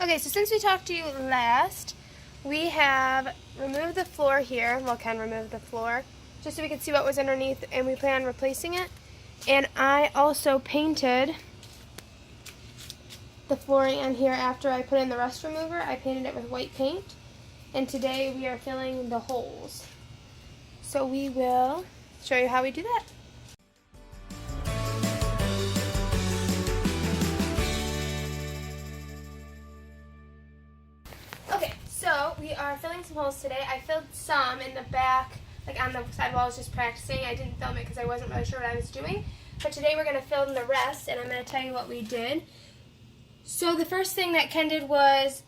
Okay, so since we talked to you last, we have removed the floor here. Well, Ken removed the floor just so we could see what was underneath, and we plan on replacing it. And I also painted the flooring on here after I put in the rust remover. I painted it with white paint, and today we are filling the holes. So we will show you how we do that. Okay, so we are filling some holes today. I filled some in the back, like on the side walls, just practicing. I didn't film it because I wasn't really sure what I was doing. But today we're going to fill in the rest, and I'm going to tell you what we did. So the first thing that Ken did was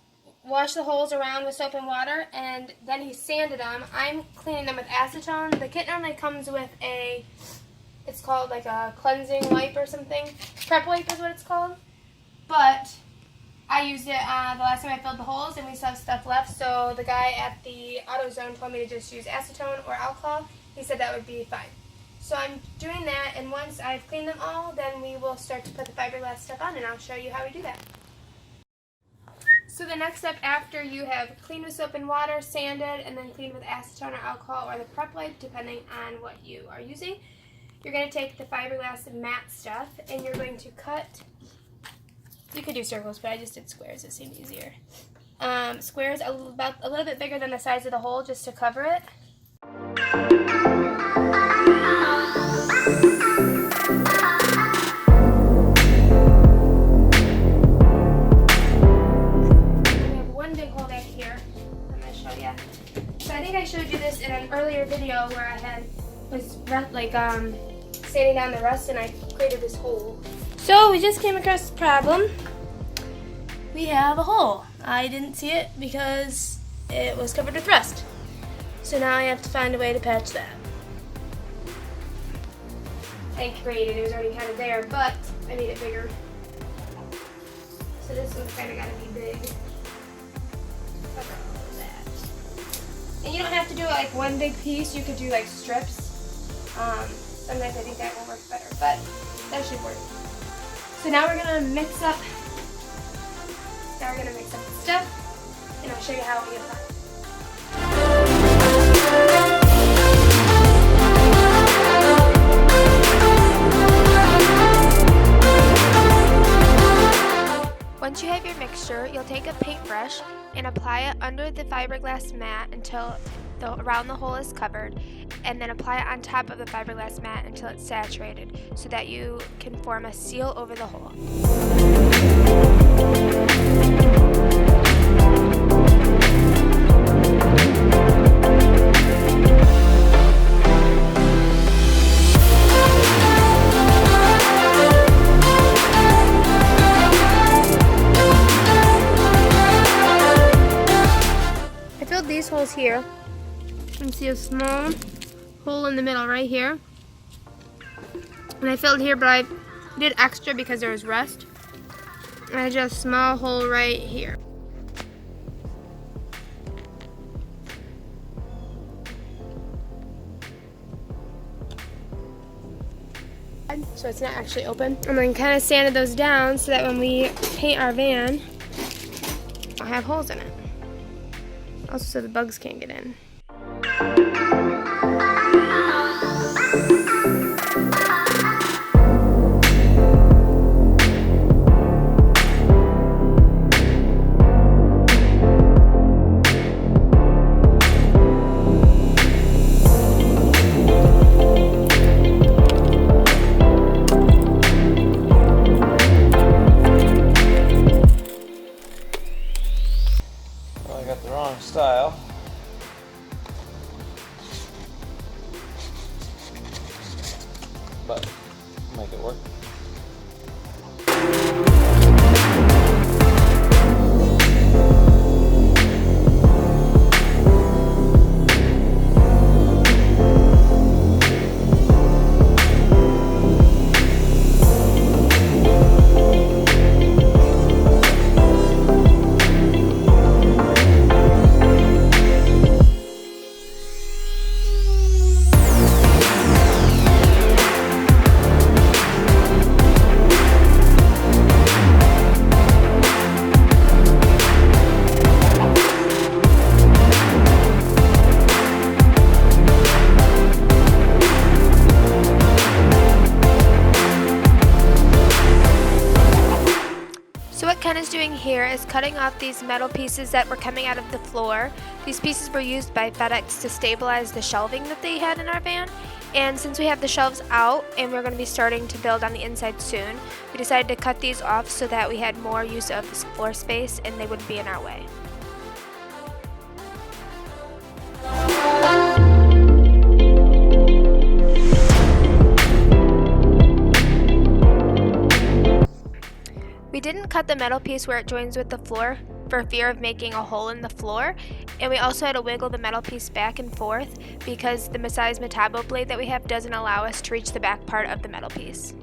wash the holes around with soap and water, and then he sanded them. I'm cleaning them with acetone. The kit normally comes with it's called like a cleansing wipe or something. Prep wipe is what it's called. But I used it the last time I filled the holes, and we still have stuff left. So the guy at the AutoZone told me to just use acetone or alcohol. He said that would be fine. So I'm doing that, and once I've cleaned them all, then we will start to put the fiberglass stuff on, and I'll show you how we do that. So the next step after you have cleaned with soap and water, sanded, and then cleaned with acetone or alcohol or the prep wipe, depending on what you are using, you're going to take the fiberglass matte stuff, and you're going to cut. You could do circles, but I just did squares. It seemed easier. Squares about a little bit bigger than the size of the hole, just to cover it. So I think I showed you this in an earlier video where I was sanding down the rust, and I created this hole. So we just came across the problem. We have a hole. I didn't see it because it was covered with rust. So now I have to find a way to patch that. I created it was already kind of there, but I made it bigger. So this one's kind of got to be big. Cover all of that. And you don't have to do like one big piece. You could do like strips. Sometimes I think that will work better, but that should work. So now we're gonna mix up. The stuff, and I'll show you how we apply. Once you have your mixture, you'll take a paintbrush and apply it under the fiberglass mat until around the hole is covered, and then apply it on top of the fiberglass mat until it's saturated so that you can form a seal over the hole. I filled these holes here. You can see a small hole in the middle right here. And I filled here, but I did extra because there was rust. And I just a small hole right here. So it's not actually open. And then kind of sanded those down so that when we paint our van, I'll have holes in it. Also so the bugs can't get in. Style. But make it work. here is cutting off these metal pieces that were coming out of the floor. These pieces were used by Fedex to stabilize the shelving that they had in our van. And since we have the shelves out and we're going to be starting to build on the inside soon, we decided to cut these off so that we had more use of this floor space and they wouldn't be in our way. We didn't cut the metal piece where it joins with the floor for fear of making a hole in the floor, and we also had to wiggle the metal piece back and forth because the size metabo blade that we have doesn't allow us to reach the back part of the metal piece.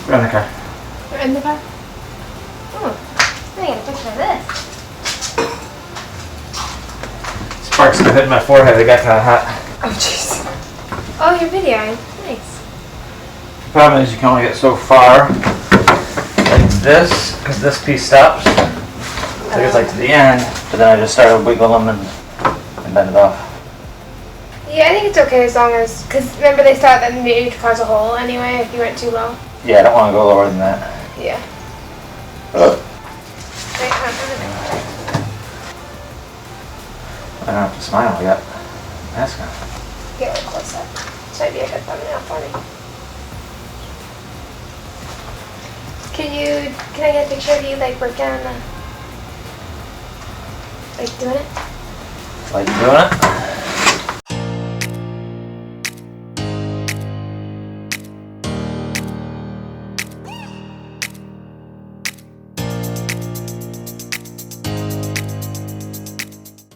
We're in the car. We're in the car? Oh, I got a picture of this. Sparks got hit in my forehead. It got kind of hot. Oh, jeez. Oh, you're videoing. Nice. The problem is you can only get so far like this, because this piece stops. So it gets like to the end, but then I just started wiggling them and bend it off. Yeah, I think it's okay as long as, because remember they thought that maybe it could cause a hole anyway if you went too low. Yeah, I don't want to go lower than that. Yeah. Ugh. Wait, I don't have to smile. I got mask on. get a little close up. This might be a good thumbnail for me. Can I get a picture of you like working on the, like doing it? Like doing it?